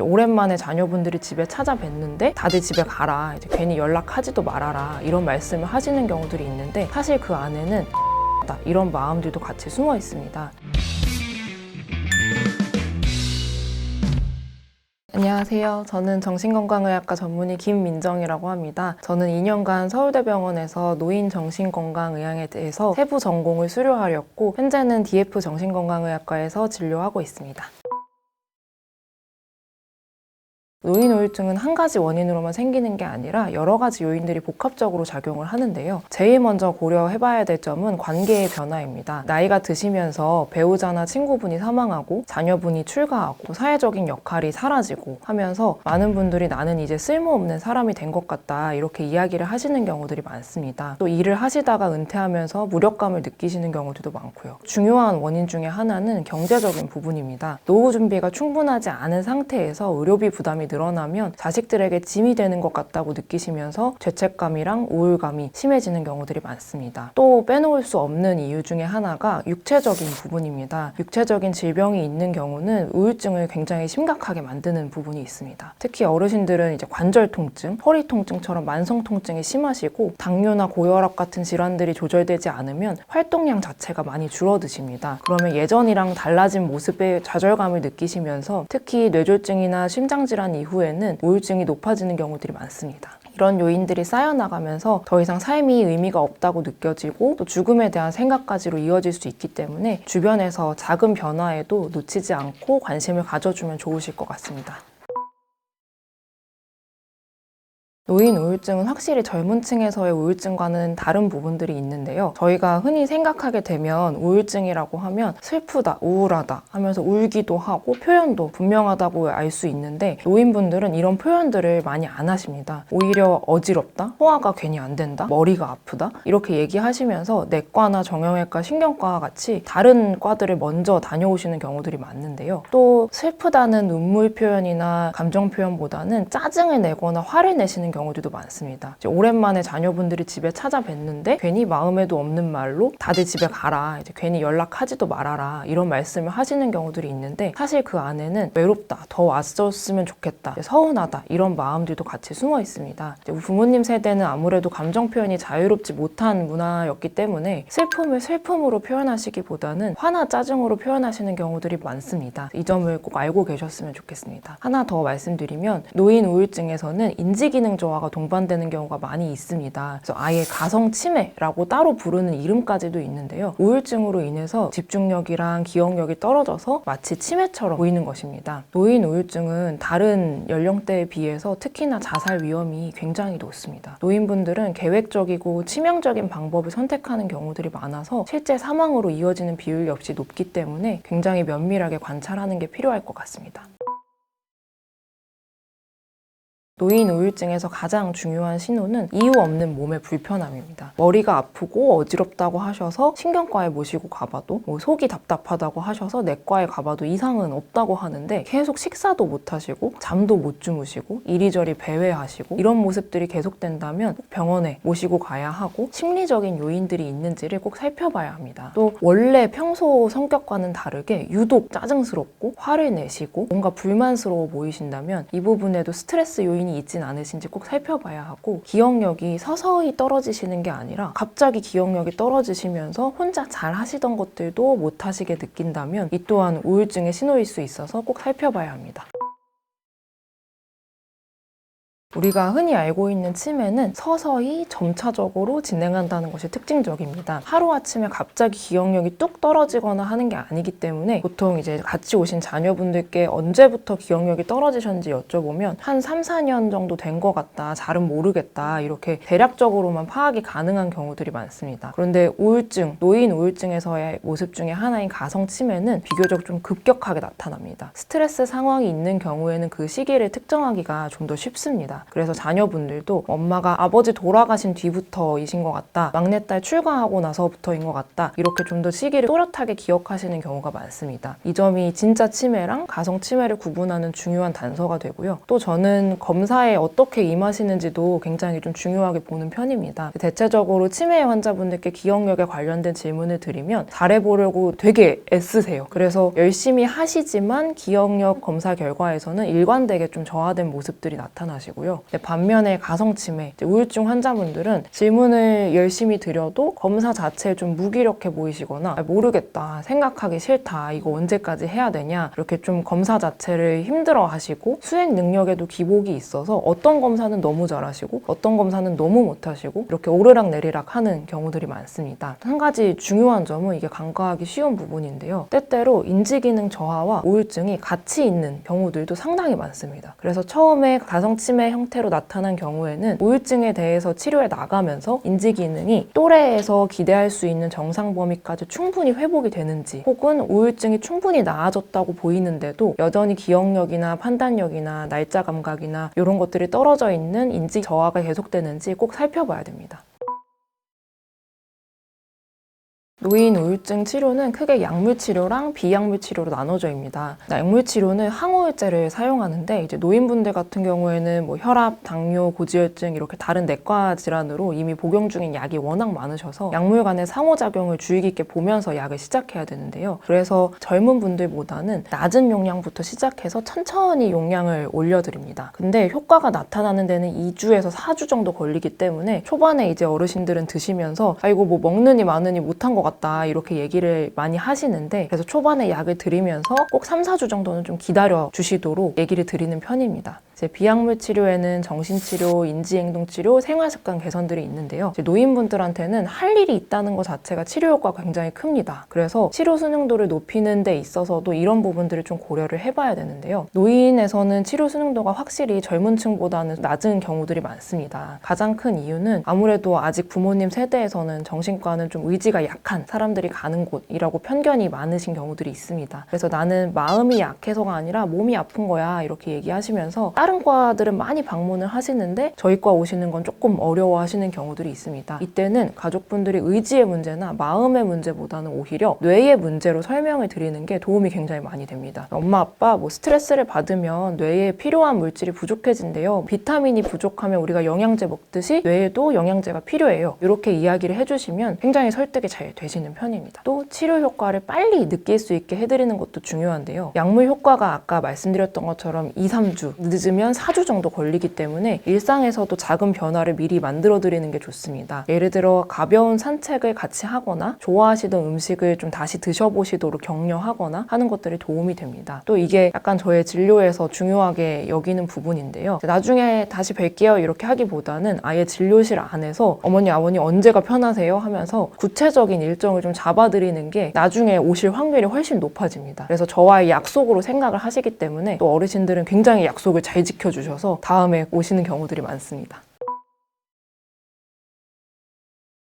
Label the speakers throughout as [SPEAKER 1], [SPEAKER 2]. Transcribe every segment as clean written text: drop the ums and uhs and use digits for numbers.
[SPEAKER 1] 오랜만에 자녀분들이 집에 찾아뵀는데 다들 집에 가라, 이제 괜히 연락하지도 말아라 이런 말씀을 하시는 경우들이 있는데, 사실 그 안에는 이런 마음들도 같이 숨어 있습니다. 안녕하세요. 저는 정신건강의학과 전문의 김민정이라고 합니다. 저는 2년간 서울대병원에서 노인 정신건강의학에 대해서 세부 전공을 수료하였고, 현재는 DF 정신건강의학과에서 진료하고 있습니다. 노인 우울증은 한 가지 원인으로만 생기는 게 아니라 여러 가지 요인들이 복합적으로 작용을 하는데요. 제일 먼저 고려해봐야 될 점은 관계의 변화입니다. 나이가 드시면서 배우자나 친구분이 사망하고 자녀분이 출가하고 사회적인 역할이 사라지고 하면서 많은 분들이 나는 이제 쓸모없는 사람이 된 것 같다, 이렇게 이야기를 하시는 경우들이 많습니다. 또 일을 하시다가 은퇴하면서 무력감을 느끼시는 경우들도 많고요. 중요한 원인 중에 하나는 경제적인 부분입니다. 노후 준비가 충분하지 않은 상태에서 의료비 부담이 늘어나면 자식들에게 짐이 되는 것 같다고 느끼시면서 죄책감이랑 우울감이 심해지는 경우들이 많습니다. 또 빼놓을 수 없는 이유 중에 하나가 육체적인 부분입니다. 육체적인 질병이 있는 경우는 우울증을 굉장히 심각하게 만드는 부분이 있습니다. 특히 어르신들은 이제 관절 통증, 허리 통증처럼 만성 통증이 심하시고, 당뇨나 고혈압 같은 질환들이 조절되지 않으면 활동량 자체가 많이 줄어드십니다. 그러면 예전이랑 달라진 모습에 좌절감을 느끼시면서 특히 뇌졸중이나 심장질환 이후에는 우울증이 높아지는 경우들이 많습니다. 이런 요인들이 쌓여나가면서 더 이상 삶이 의미가 없다고 느껴지고, 또 죽음에 대한 생각까지로 이어질 수 있기 때문에 주변에서 작은 변화에도 놓치지 않고 관심을 가져주면 좋으실 것 같습니다. 노인 우울증은 확실히 젊은 층에서의 우울증과는 다른 부분들이 있는데요. 저희가 흔히 생각하게 되면 우울증이라고 하면 슬프다, 우울하다 하면서 울기도 하고 표현도 분명하다고 알 수 있는데, 노인분들은 이런 표현들을 많이 안 하십니다. 오히려 어지럽다, 소화가 괜히 안 된다, 머리가 아프다 이렇게 얘기하시면서 내과나 정형외과, 신경과와 같이 다른 과들을 먼저 다녀오시는 경우들이 많은데요. 또 슬프다는 눈물 표현이나 감정 표현보다는 짜증을 내거나 화를 내시는 경우들도 많습니다. 오랜만에 자녀분들이 집에 찾아뵀는데 괜히 마음에도 없는 말로 다들 집에 가라, 이제 괜히 연락하지도 말아라 이런 말씀을 하시는 경우들이 있는데, 사실 그 안에는 외롭다, 더 왔었으면 좋겠다, 서운하다 이런 마음들도 같이 숨어 있습니다. 부모님 세대는 아무래도 감정 표현이 자유롭지 못한 문화였기 때문에 슬픔을 슬픔으로 표현하시기보다는 화나 짜증으로 표현하시는 경우들이 많습니다. 이 점을 꼭 알고 계셨으면 좋겠습니다. 하나 더 말씀드리면, 노인 우울증에서는 인지기능 저하가 동반되는 경우가 많이 있습니다. 그래서 아예 가성 치매라고 따로 부르는 이름까지도 있는데요. 우울증으로 인해서 집중력이랑 기억력이 떨어져서 마치 치매처럼 보이는 것입니다. 노인 우울증은 다른 연령대에 비해서 특히나 자살 위험이 굉장히 높습니다. 노인분들은 계획적이고 치명적인 방법을 선택하는 경우들이 많아서 실제 사망으로 이어지는 비율 역시 높기 때문에 굉장히 면밀하게 관찰하는 게 필요할 것 같습니다. 노인 우울증에서 가장 중요한 신호는 이유 없는 몸의 불편함입니다. 머리가 아프고 어지럽다고 하셔서 신경과에 모시고 가봐도, 속이 답답하다고 하셔서 내과에 가봐도 이상은 없다고 하는데, 계속 식사도 못 하시고 잠도 못 주무시고 이리저리 배회하시고 이런 모습들이 계속된다면 꼭 병원에 모시고 가야 하고, 심리적인 요인들이 있는지를 꼭 살펴봐야 합니다. 또 원래 평소 성격과는 다르게 유독 짜증스럽고 화를 내시고 뭔가 불만스러워 보이신다면 이 부분에도 스트레스 요인이 있진 않으신지 꼭 살펴봐야 하고, 기억력이 서서히 떨어지시는 게 아니라 갑자기 기억력이 떨어지시면서 혼자 잘 하시던 것들도 못 하시게 느낀다면 이 또한 우울증의 신호일 수 있어서 꼭 살펴봐야 합니다. 우리가 흔히 알고 있는 치매는 서서히 점차적으로 진행한다는 것이 특징적입니다. 하루아침에 갑자기 기억력이 뚝 떨어지거나 하는 게 아니기 때문에, 보통 이제 같이 오신 자녀분들께 언제부터 기억력이 떨어지셨는지 여쭤보면 한 3, 4년 정도 된 것 같다, 잘은 모르겠다 이렇게 대략적으로만 파악이 가능한 경우들이 많습니다. 그런데 우울증, 노인 우울증에서의 모습 중에 하나인 가성 치매는 비교적 좀 급격하게 나타납니다. 스트레스 상황이 있는 경우에는 그 시기를 특정하기가 좀 더 쉽습니다. 그래서 자녀분들도 엄마가 아버지 돌아가신 뒤부터이신 것 같다, 막내딸 출가하고 나서부터인 것 같다, 이렇게 좀 더 시기를 또렷하게 기억하시는 경우가 많습니다. 이 점이 진짜 치매랑 가성 치매를 구분하는 중요한 단서가 되고요. 또 저는 검사에 어떻게 임하시는지도 굉장히 좀 중요하게 보는 편입니다. 대체적으로 치매 환자분들께 기억력에 관련된 질문을 드리면 잘해보려고 되게 애쓰세요. 그래서 열심히 하시지만 기억력 검사 결과에서는 일관되게 좀 저하된 모습들이 나타나시고요. 반면에 가성 치매, 우울증 환자분들은 질문을 열심히 드려도 검사 자체에 좀 무기력해 보이시거나 모르겠다, 생각하기 싫다, 이거 언제까지 해야 되냐, 이렇게 좀 검사 자체를 힘들어 하시고 수행 능력에도 기복이 있어서 어떤 검사는 너무 잘하시고 어떤 검사는 너무 못하시고 이렇게 오르락내리락 하는 경우들이 많습니다. 한 가지 중요한 점은 이게 간과하기 쉬운 부분인데요. 때때로 인지기능 저하와 우울증이 같이 있는 경우들도 상당히 많습니다. 그래서 처음에 가성치매 형태로 나타난 경우에는 우울증에 대해서 치료해 나가면서 인지기능이 또래에서 기대할 수 있는 정상 범위까지 충분히 회복이 되는지, 혹은 우울증이 충분히 나아졌다고 보이는데도 여전히 기억력이나 판단력이나 날짜 감각이나 이런 것들이 떨어져 있는 인지 저하가 계속되는지 꼭 살펴봐야 됩니다. 노인 우울증 치료는 크게 약물 치료랑 비약물 치료로 나눠져입니다. 약물 치료는 항우울제를 사용하는데 이제 노인분들 같은 경우에는 뭐 혈압, 당뇨, 고지혈증 이렇게 다른 내과 질환으로 이미 복용 중인 약이 워낙 많으셔서 약물 간의 상호작용을 주의 깊게 보면서 약을 시작해야 되는데요. 그래서 젊은 분들보다는 낮은 용량부터 시작해서 천천히 용량을 올려드립니다. 근데 효과가 나타나는 데는 2주에서 4주 정도 걸리기 때문에 초반에 이제 어르신들은 드시면서 아이고 뭐 먹느니 마느니 못한 것 같다, 이렇게 얘기를 많이 하시는데, 그래서 초반에 약을 드리면서 꼭 3, 4주 정도는 좀 기다려 주시도록 얘기를 드리는 편입니다. 이제 비약물 치료에는 정신치료, 인지행동치료, 생활습관 개선들이 있는데요. 이제 노인분들한테는 할 일이 있다는 것 자체가 치료 효과가 굉장히 큽니다. 그래서 치료 수능도를 높이는 데 있어서도 이런 부분들을 좀 고려를 해봐야 되는데요. 노인에서는 치료 수능도가 확실히 젊은 층보다는 낮은 경우들이 많습니다. 가장 큰 이유는 아무래도 아직 부모님 세대에서는 정신과는 좀 의지가 약한 사람들이 가는 곳이라고 편견이 많으신 경우들이 있습니다. 그래서 나는 마음이 약해서가 아니라 몸이 아픈 거야, 이렇게 얘기하시면서 다른 과들은 많이 방문을 하시는데 저희 과 오시는 건 조금 어려워하시는 경우들이 있습니다. 이때는 가족분들이 의지의 문제나 마음의 문제보다는 오히려 뇌의 문제로 설명을 드리는 게 도움이 굉장히 많이 됩니다. 엄마 아빠 뭐 스트레스를 받으면 뇌에 필요한 물질이 부족해진대요. 비타민이 부족하면 우리가 영양제 먹듯이 뇌에도 영양제가 필요해요. 이렇게 이야기를 해주시면 굉장히 설득이 잘 되시는 편입니다. 또 치료 효과를 빨리 느낄 수 있게 해드리는 것도 중요한데요. 약물 효과가 아까 말씀드렸던 것처럼 2, 3주, 늦으면 4주 정도 걸리기 때문에 일상에서도 작은 변화를 미리 만들어드리는 게 좋습니다. 예를 들어 가벼운 산책을 같이 하거나 좋아하시던 음식을 좀 다시 드셔보시도록 격려하거나 하는 것들이 도움이 됩니다. 또 이게 약간 저의 진료에서 중요하게 여기는 부분인데요. 나중에 다시 뵐게요 이렇게 하기보다는 아예 진료실 안에서 어머니, 아버님 언제가 편하세요? 하면서 구체적인 일정을 좀 잡아드리는 게 나중에 오실 확률이 훨씬 높아집니다. 그래서 저와의 약속으로 생각을 하시기 때문에 또 어르신들은 굉장히 약속을 잘 지켜주셔서 다음에 오시는 경우들이 많습니다.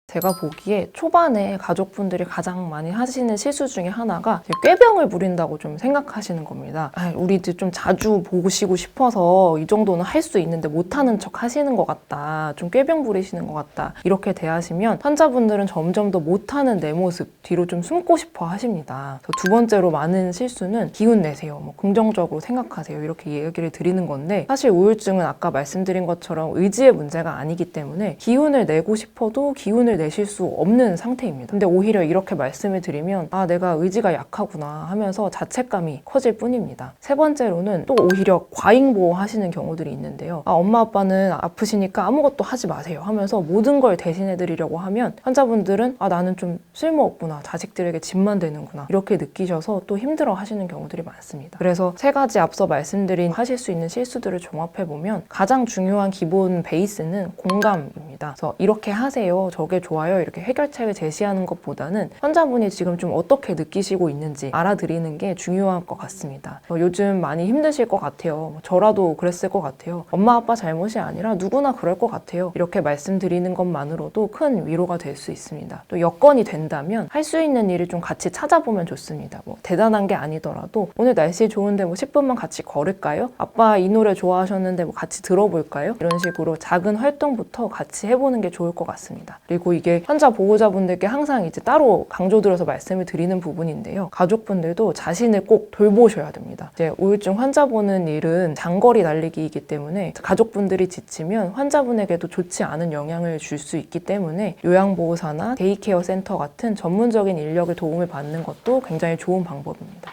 [SPEAKER 1] 제가 보기에 초반에 가족분들이 가장 많이 하시는 실수 중에 하나가 꾀병을 부린다고 좀 생각하시는 겁니다. 우리들 좀 자주 보시고 싶어서 이 정도는 할 수 있는데 못하는 척 하시는 것 같다, 좀 꾀병 부리시는 것 같다, 이렇게 대하시면 환자분들은 점점 더 못하는 내 모습 뒤로 좀 숨고 싶어 하십니다. 두 번째로 많은 실수는 기운 내세요, 뭐 긍정적으로 생각하세요, 이렇게 얘기를 드리는 건데, 사실 우울증은 아까 말씀드린 것처럼 의지의 문제가 아니기 때문에 기운을 내고 싶어도 기운을 내실 수 없는 상태입니다. 근데 오히려 이렇게 말씀을 드리면 아, 내가 의지가 약하구나 하면서 자책감이 커질 뿐입니다. 세 번째로는 또 오히려 과잉보호 하시는 경우들이 있는데요. 엄마 아빠는 아프시니까 아무것도 하지 마세요 하면서 모든 걸 대신해 드리려고 하면 환자분들은 나는 좀 쓸모없구나, 자식들에게 짐만 되는구나, 이렇게 느끼셔서 또 힘들어 하시는 경우들이 많습니다. 그래서 세 가지 앞서 말씀드린 하실 수 있는 실수들을 종합해 보면 가장 중요한 기본 베이스는 공감입니다. 그래서 이렇게 하세요, 저게 좋아요 이렇게 해결책을 제시하는 것보다는 환자분이 지금 좀 어떻게 느끼시고 있는지 알아드리는 게 중요할 것 같습니다. 요즘 많이 힘드실 것 같아요. 저라도 그랬을 것 같아요. 엄마 아빠 잘못이 아니라 누구나 그럴 것 같아요. 이렇게 말씀드리는 것만으로도 큰 위로가 될 수 있습니다. 또 여건이 된다면 할 수 있는 일을 좀 같이 찾아보면 좋습니다. 뭐 대단한 게 아니더라도 오늘 날씨 좋은데 뭐 10분만 같이 걸을까요? 아빠 이 노래 좋아하셨는데 뭐 같이 들어볼까요? 이런 식으로 작은 활동부터 같이 해보는 게 좋을 것 같습니다. 그리고 이게 환자 보호자분들께 항상 이제 따로 강조드려서 말씀을 드리는 부분인데요. 가족분들도 자신을 꼭 돌보셔야 됩니다. 이제 우울증 환자 보는 일은 장거리 달리기이기 때문에 가족분들이 지치면 환자분에게도 좋지 않은 영향을 줄 수 있기 때문에 요양보호사나 데이케어 센터 같은 전문적인 인력의 도움을 받는 것도 굉장히 좋은 방법입니다.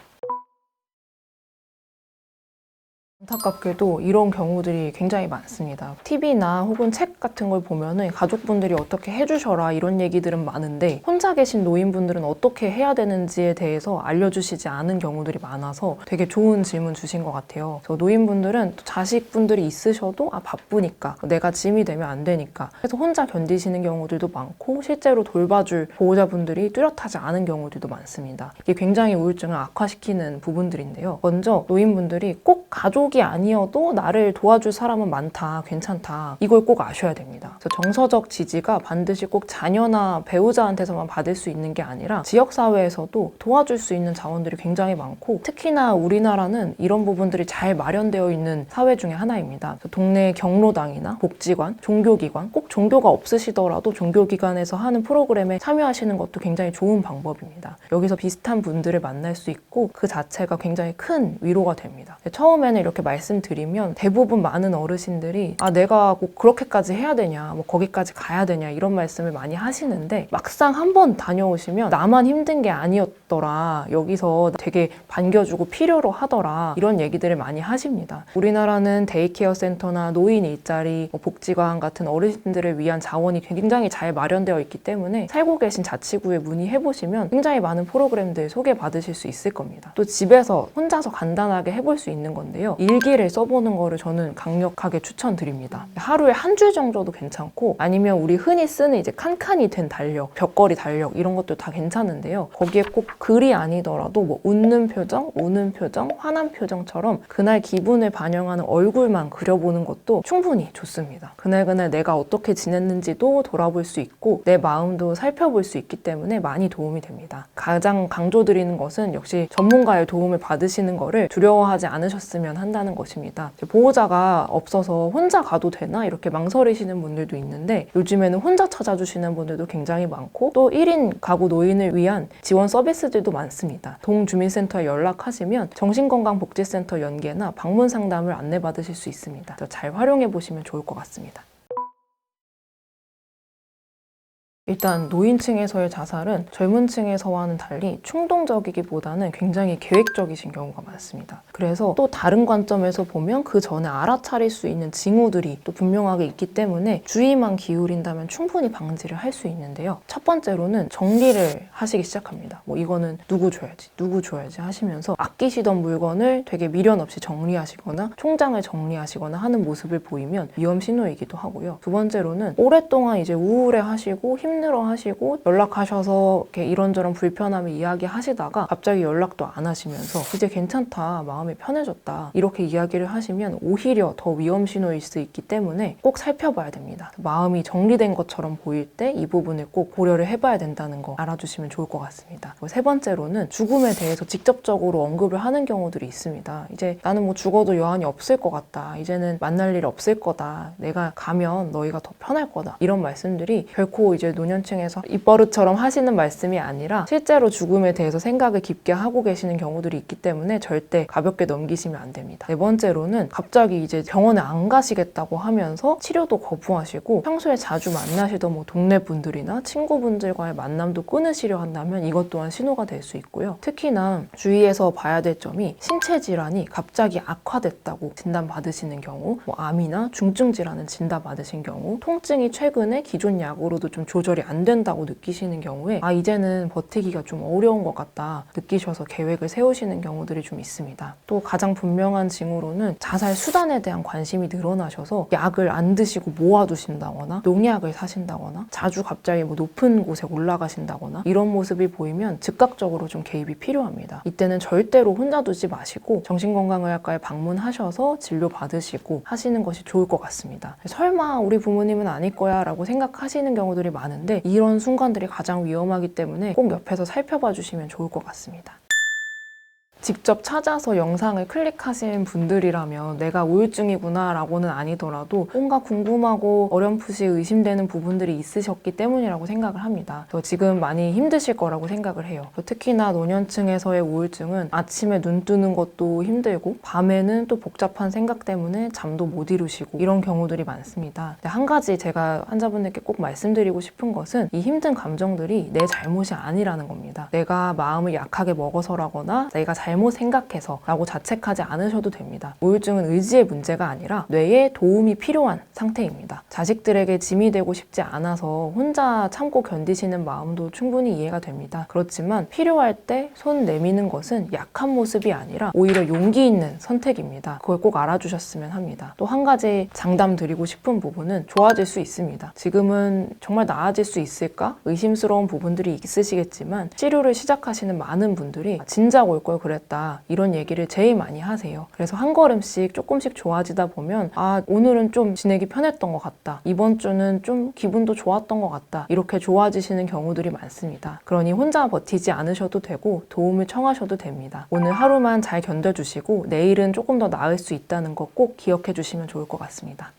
[SPEAKER 1] 안타깝게도 이런 경우들이 굉장히 많습니다. TV나 혹은 책 같은 걸 보면은 가족분들이 어떻게 해주셔라 이런 얘기들은 많은데 혼자 계신 노인분들은 어떻게 해야 되는지에 대해서 알려주시지 않은 경우들이 많아서 되게 좋은 질문 주신 것 같아요. 그래서 노인분들은 또 자식분들이 있으셔도 바쁘니까 내가 짐이 되면 안 되니까 그래서 혼자 견디시는 경우들도 많고 실제로 돌봐줄 보호자분들이 뚜렷하지 않은 경우들도 많습니다. 이게 굉장히 우울증을 악화시키는 부분들인데요. 먼저 노인분들이 꼭 가족이 아니어도 나를 도와줄 사람은 많다, 괜찮다. 이걸 꼭 아셔야 됩니다. 그래서 정서적 지지가 반드시 꼭 자녀나 배우자한테서만 받을 수 있는 게 아니라 지역사회에서도 도와줄 수 있는 자원들이 굉장히 많고 특히나 우리나라는 이런 부분들이 잘 마련되어 있는 사회 중에 하나입니다. 동네 경로당이나 복지관, 종교기관, 꼭 종교가 없으시더라도 종교기관에서 하는 프로그램에 참여하시는 것도 굉장히 좋은 방법입니다. 여기서 비슷한 분들을 만날 수 있고 그 자체가 굉장히 큰 위로가 됩니다. 처음에는 이렇게 말씀드리면 대부분 많은 어르신들이 내가 꼭 그렇게까지 해야 되냐, 뭐 거기까지 가야 되냐 이런 말씀을 많이 하시는데 막상 한번 다녀오시면 나만 힘든 게 아니었더라, 여기서 되게 반겨주고 필요로 하더라 이런 얘기들을 많이 하십니다. 우리나라는 데이케어 센터나 노인 일자리, 복지관 같은 어르신들을 위한 자원이 굉장히 잘 마련되어 있기 때문에 살고 계신 자치구에 문의해보시면 굉장히 많은 프로그램들 소개받으실 수 있을 겁니다. 또 집에서 혼자서 간단하게 해볼 수 있는 건데요. 일기를 써보는 거를 저는 강력하게 추천드립니다. 하루에 한 줄 정도도 괜찮고 아니면 우리 흔히 쓰는 이제 칸칸이 된 달력, 벽걸이 달력 이런 것도 다 괜찮은데요. 거기에 꼭 글이 아니더라도 뭐 웃는 표정, 우는 표정, 화난 표정처럼 그날 기분을 반영하는 얼굴만 그려보는 것도 충분히 좋습니다. 그날그날 내가 어떻게 지냈는지도 돌아볼 수 있고 내 마음도 살펴볼 수 있기 때문에 많이 도움이 됩니다. 가장 강조드리는 것은 역시 전문가의 도움을 받으시는 거를 두려워하지 않으셨으면 한다는 것입니다. 보호자가 없어서 혼자 가도 되나 이렇게 망설이시는 분들도 있는데 요즘에는 혼자 찾아주시는 분들도 굉장히 많고 또 1인 가구 노인을 위한 지원 서비스들도 많습니다. 동주민센터에 연락하시면 정신건강복지센터 연계나 방문 상담을 안내받으실 수 있습니다. 잘 활용해 보시면 좋을 것 같습니다. 일단 노인층에서의 자살은 젊은 층에서와는 달리 충동적이기보다는 굉장히 계획적이신 경우가 많습니다. 그래서 또 다른 관점에서 보면 그 전에 알아차릴 수 있는 징후들이 또 분명하게 있기 때문에 주의만 기울인다면 충분히 방지를 할 수 있는데요. 첫 번째로는 정리를 하시기 시작합니다. 뭐 이거는 누구 줘야지 하시면서 아끼시던 물건을 되게 미련 없이 정리하시거나 총장을 정리하시거나 하는 모습을 보이면 위험 신호이기도 하고요. 두 번째로는 오랫동안 이제 우울해하시고 힘들어하시고 연락하셔서 이렇게 이런저런 불편함을 이야기하시다가 갑자기 연락도 안 하시면서 이제 괜찮다, 마음이 편해졌다 이렇게 이야기를 하시면 오히려 더 위험 신호일 수 있기 때문에 꼭 살펴봐야 됩니다. 마음이 정리된 것처럼 보일 때 이 부분을 꼭 고려를 해봐야 된다는 거 알아주시면 좋을 것 같습니다. 세 번째로는 죽음에 대해서 직접적으로 언급을 하는 경우들이 있습니다. 이제 나는 뭐 죽어도 여한이 없을 것 같다, 이제는 만날 일 없을 거다, 내가 가면 너희가 더 편할 거다 이런 말씀들이 결코 이제 노년층에서 입버릇처럼 하시는 말씀이 아니라 실제로 죽음에 대해서 생각을 깊게 하고 계시는 경우들이 있기 때문에 절대 가볍게 넘기시면 안 됩니다. 네 번째로는 갑자기 이제 병원에 안 가시겠다고 하면서 치료도 거부하시고 평소에 자주 만나시던 뭐 동네 분들이나 친구분들과의 만남도 끊으시려 한다면 이것 또한 신호가 될 수 있고요. 특히나 주의해서 봐야 될 점이 신체 질환이 갑자기 악화됐다고 진단받으시는 경우, 뭐 암이나 중증 질환을 진단받으신 경우, 통증이 최근에 기존 약으로도 좀 조절이 조절이 안 된다고 느끼시는 경우에 이제는 버티기가 좀 어려운 것 같다 느끼셔서 계획을 세우시는 경우들이 좀 있습니다. 또 가장 분명한 징후로는 자살 수단에 대한 관심이 늘어나셔서 약을 안 드시고 모아두신다거나 농약을 사신다거나 자주 갑자기 높은 곳에 올라가신다거나 이런 모습이 보이면 즉각적으로 좀 개입이 필요합니다. 이때는 절대로 혼자 두지 마시고 정신건강의학과에 방문하셔서 진료 받으시고 하시는 것이 좋을 것 같습니다. 설마 우리 부모님은 아닐 거야 라고 생각하시는 경우들이 많은데 이런 순간들이 가장 위험하기 때문에 꼭 옆에서 살펴봐 주시면 좋을 것 같습니다. 직접 찾아서 영상을 클릭하신 분들이라면 내가 우울증이구나 라고는 아니더라도 뭔가 궁금하고 어렴풋이 의심되는 부분들이 있으셨기 때문이라고 생각을 합니다. 지금 많이 힘드실 거라고 생각을 해요. 특히나 노년층에서의 우울증은 아침에 눈 뜨는 것도 힘들고 밤에는 또 복잡한 생각 때문에 잠도 못 이루시고 이런 경우들이 많습니다. 한 가지 제가 환자분들께 꼭 말씀드리고 싶은 것은 이 힘든 감정들이 내 잘못이 아니라는 겁니다. 내가 마음을 약하게 먹어서라거나 내가 잘못 생각해서 라고 자책하지 않으셔도 됩니다. 우울증은 의지의 문제가 아니라 뇌에 도움이 필요한 상태입니다. 자식들에게 짐이 되고 싶지 않아서 혼자 참고 견디시는 마음도 충분히 이해가 됩니다. 그렇지만 필요할 때 손 내미는 것은 약한 모습이 아니라 오히려 용기 있는 선택입니다. 그걸 꼭 알아주셨으면 합니다. 또 한 가지 장담 드리고 싶은 부분은 좋아질 수 있습니다. 지금은 정말 나아질 수 있을까? 의심스러운 부분들이 있으시겠지만 치료를 시작하시는 많은 분들이 진작 올 걸 그랬다 이런 얘기를 제일 많이 하세요. 그래서 한 걸음씩 조금씩 좋아지다 보면 오늘은 좀 지내기 편했던 것 같다. 이번 주는 좀 기분도 좋았던 것 같다. 이렇게 좋아지시는 경우들이 많습니다. 그러니 혼자 버티지 않으셔도 되고 도움을 청하셔도 됩니다. 오늘 하루만 잘 견뎌주시고 내일은 조금 더 나을 수 있다는 거 꼭 기억해 주시면 좋을 것 같습니다.